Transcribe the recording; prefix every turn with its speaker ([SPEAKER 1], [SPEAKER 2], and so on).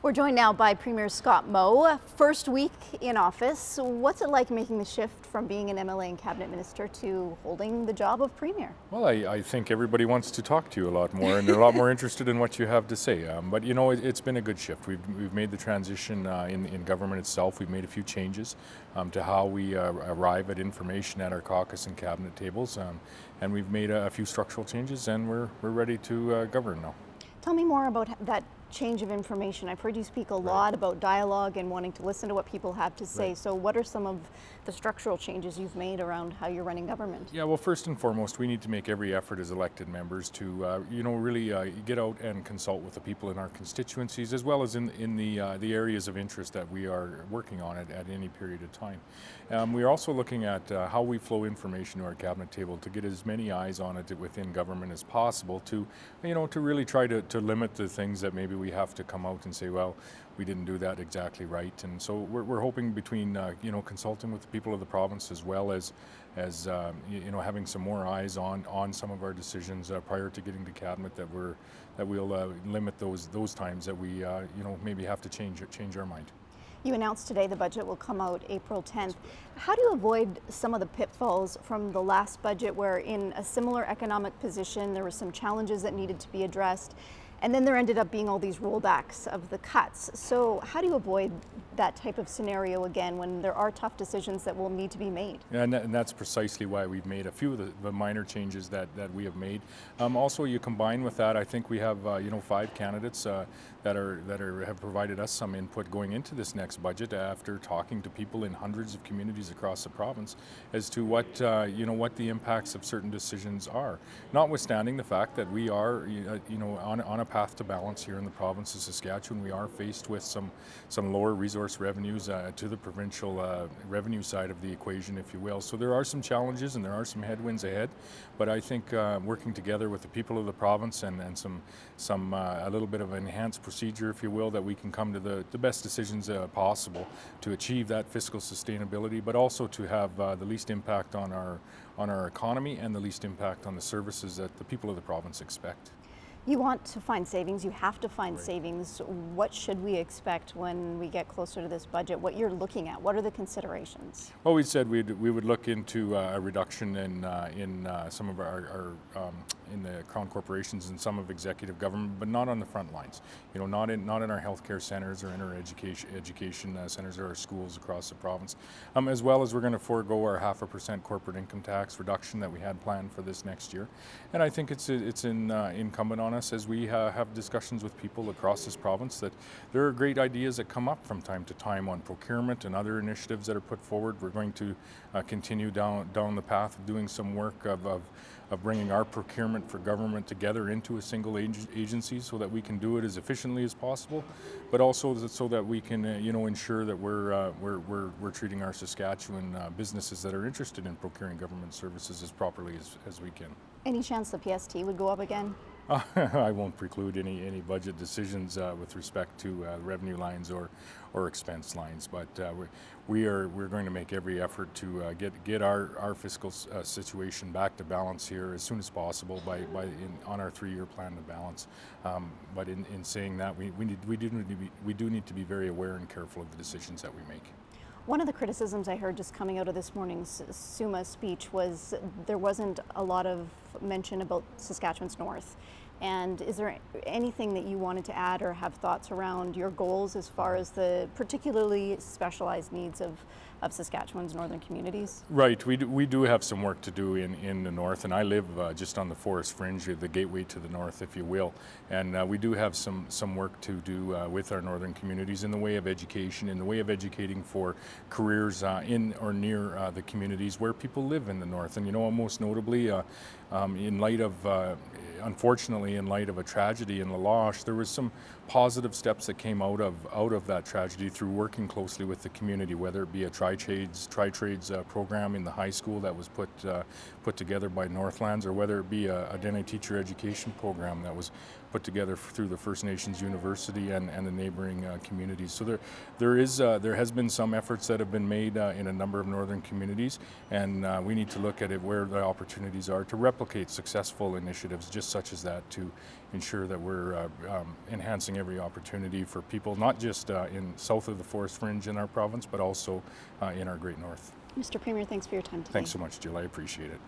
[SPEAKER 1] We're joined now by Premier Scott Moe. First week in office, what's it like making the shift from being an MLA and cabinet minister to holding the job of Premier?
[SPEAKER 2] Well, I think everybody wants to talk to you a lot more, and they're a lot more interested in what you have to say. But you know, it's been a good shift. We've made the transition in government itself. We've made a few changes to how we arrive at information at our caucus and cabinet tables, and we've made a few structural changes, and we're ready to govern now.
[SPEAKER 1] Tell me more about that change of information. I've heard you speak a lot about dialogue and wanting to listen to what people have to say. So what are some of the structural changes you've made around how you're running government?
[SPEAKER 2] Yeah, well, first and foremost, we need to make every effort as elected members to, really get out and consult with the people in our constituencies, as well as in the areas of interest that we are working on at any period of time. We're also looking at how we flow information to our cabinet table to get as many eyes on it within government as possible to really try to limit the things that maybe we have to come out and say, well, we didn't do that exactly right. And so we're hoping between consulting with the people of the province, as well as having some more eyes on some of our decisions prior to getting to cabinet, that we'll limit those times that we maybe have to change our mind.
[SPEAKER 1] You announced today the budget will come out April 10th. How do you avoid some of the pitfalls from the last budget, where in a similar economic position there were some challenges that needed to be addressed, and then there ended up being all these rollbacks of the cuts? So how do you avoid that type of scenario again when there are tough decisions that will need to be made?
[SPEAKER 2] And that's precisely why we've made a few of the minor changes that we have made. Also, you combine with that, I think we have 5 candidates that have provided us some input going into this next budget after talking to people in hundreds of communities across the province as to what the impacts of certain decisions are. Notwithstanding the fact that we are on a path to balance here in the province of Saskatchewan, we are faced with some lower resource revenues to the provincial revenue side of the equation, if you will. So there are some challenges and there are some headwinds ahead, but I think working together with the people of the province and a little bit of enhanced procedure, if you will, that we can come to the best decisions possible to achieve that fiscal sustainability, but also to have the least impact on our economy and the least impact on the services that the people of the province expect.
[SPEAKER 1] You want to find savings, you have to find savings. What should we expect when we get closer to this budget? What you're looking at, what are the considerations?
[SPEAKER 2] Well, we said we would look into a reduction in some of our in the Crown corporations and some of executive government, but not on the front lines. Not in our healthcare centres or in our education centres or our schools across the province. As well as we're going to forego our 0.5% corporate income tax reduction that we had planned for this next year. And I think it's incumbent on us as we have discussions with people across this province that there are great ideas that come up from time to time on procurement and other initiatives that are put forward. We're going to continue down the path of doing some work of bringing our procurement for government together into a single agency so that we can do it as efficiently as possible, but also so that we can ensure that we're treating our Saskatchewan businesses that are interested in procuring government services as properly as we can.
[SPEAKER 1] Any chance the PST would go up again?
[SPEAKER 2] I won't preclude any budget decisions with respect to revenue lines or expense lines, but we're going to make every effort to get our fiscal situation back to balance here as soon as possible on our 3-year plan to balance. But in saying that, we do need to be very aware and careful of the decisions that we make.
[SPEAKER 1] One of the criticisms I heard just coming out of this morning's Summa speech was there wasn't a lot of mention about Saskatchewan's north. And is there anything that you wanted to add or have thoughts around your goals as far as the particularly specialized needs of Saskatchewan's northern communities?
[SPEAKER 2] Right, we do have some work to do in the north, and I live just on the forest fringe, the gateway to the north, if you will. And we do have some work to do with our northern communities in the way of education, in the way of educating for careers in or near the communities where people live in the north. And most notably, in light of unfortunately, in light of a tragedy in La Loche, there was some positive steps that came out of that tragedy through working closely with the community, whether it be a tri-trades program in the high school that was put together by Northlands, or whether it be a Dene teacher education program that was put together through the First Nations University and the neighboring communities. So there has been some efforts that have been made in a number of northern communities, and we need to look at it where the opportunities are to replicate successful initiatives just such as that, to ensure that we're enhancing every opportunity for people, not just in south of the Forest Fringe in our province, but also in our Great North.
[SPEAKER 1] Mr. Premier, thanks for your time today.
[SPEAKER 2] Thanks so much, Jill. I appreciate it.